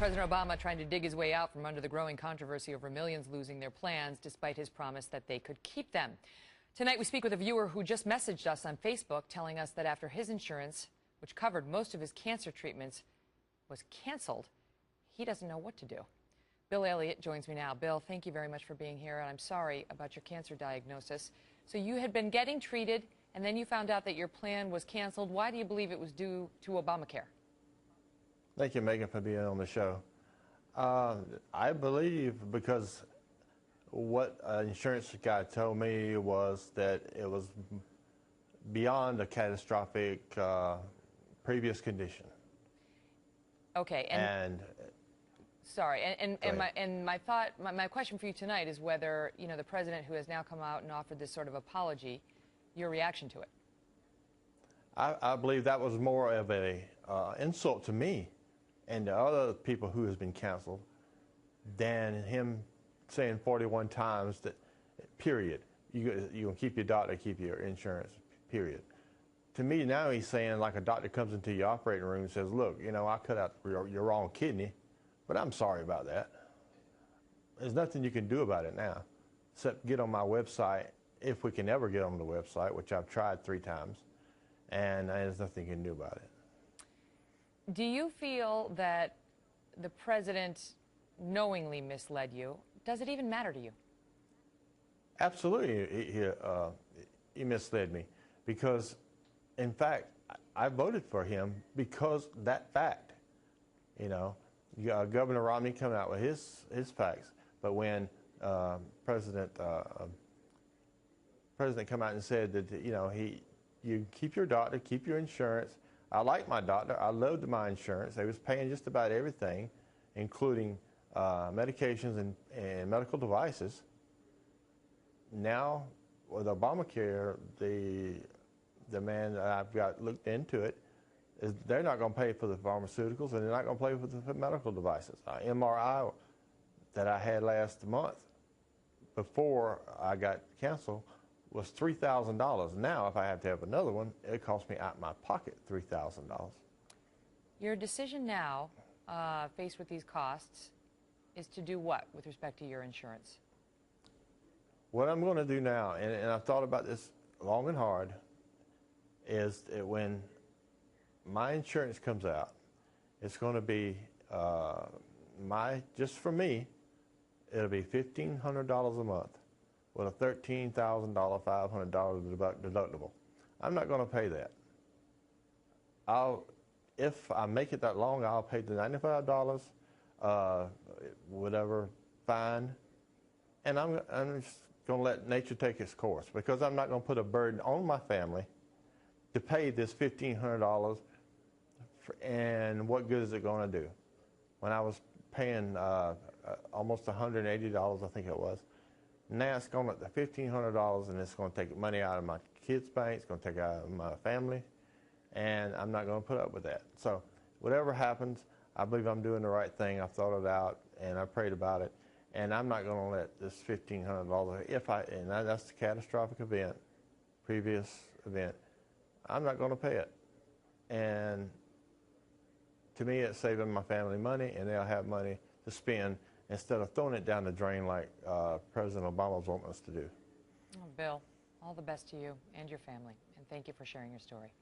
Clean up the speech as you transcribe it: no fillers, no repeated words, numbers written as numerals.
President Obama trying to dig his way out from under the growing controversy over millions losing their plans, despite his promise that they could keep them. Tonight, we speak with a viewer who just messaged us on Facebook telling us that after his insurance, which covered most of his cancer treatments, was canceled, he doesn't know what to do. Bill Elliott joins me now. Bill, thank you very much for being here, and I'm sorry about your cancer diagnosis. So you had been getting treated, and then you found out that your plan was canceled. Why do you believe it was due to Obamacare? Thank you, Megan, for being on the show. I believe because what an insurance guy told me was that it was beyond a catastrophic previous condition. Okay, sorry, my question for you tonight is whether, you know, the president who has now come out and offered this sort of apology, your reaction to it. I believe that was more of a insult to me and the other people who has been canceled than him saying 41 times that, period, you can keep your doctor, keep your insurance, period. To me now he's saying, like a doctor comes into your operating room and says, look, you know, I cut out your wrong kidney, but I'm sorry about that. There's nothing you can do about it now, except get on my website, if we can ever get on the website, which I've tried 3 times, and there's nothing you can do about it. Do you feel that the president knowingly misled you? Does it even matter to you? Absolutely, he misled me, because, in fact, I voted for him because that fact. You know, Governor Romney coming out with his facts, but when President come out and said that, you know, you keep your doctor, keep your insurance. I like my doctor. I loved my insurance. They was paying just about everything, including medications and medical devices. Now, with Obamacare, the man that I've got looked into it, is they're not going to pay for the pharmaceuticals, and they're not going to pay for the medical devices. MRI that I had last month before I got canceled was $3,000. Now, if I have to have another one, it costs me out of my pocket $3,000. Your decision now, faced with these costs, is to do what with respect to your insurance? What I'm going to do now, and I've thought about this long and hard, is that when my insurance comes out, it's going to be just for me, it'll be $1,500 a month with a $13,000, $500 deductible. I'm not going to pay that. If I make it that long, I'll pay the $95, whatever fine, and I'm just going to let nature take its course, because I'm not going to put a burden on my family to pay this $1,500, and what good is it going to do? When I was paying almost $180, I think it was, now it's going to $1,500, and it's going to take money out of my kids' bank, it's going to take out of my family, and I'm not going to put up with that. So whatever happens, I believe I'm doing the right thing. I've thought it out, and I prayed about it, and I'm not going to let this $1,500, and that's the catastrophic event, previous event, I'm not going to pay it. And to me, it's saving my family money, and they'll have money to spend instead of throwing it down the drain like President Obama's wanting us to do. Oh, Bill, all the best to you and your family, and thank you for sharing your story.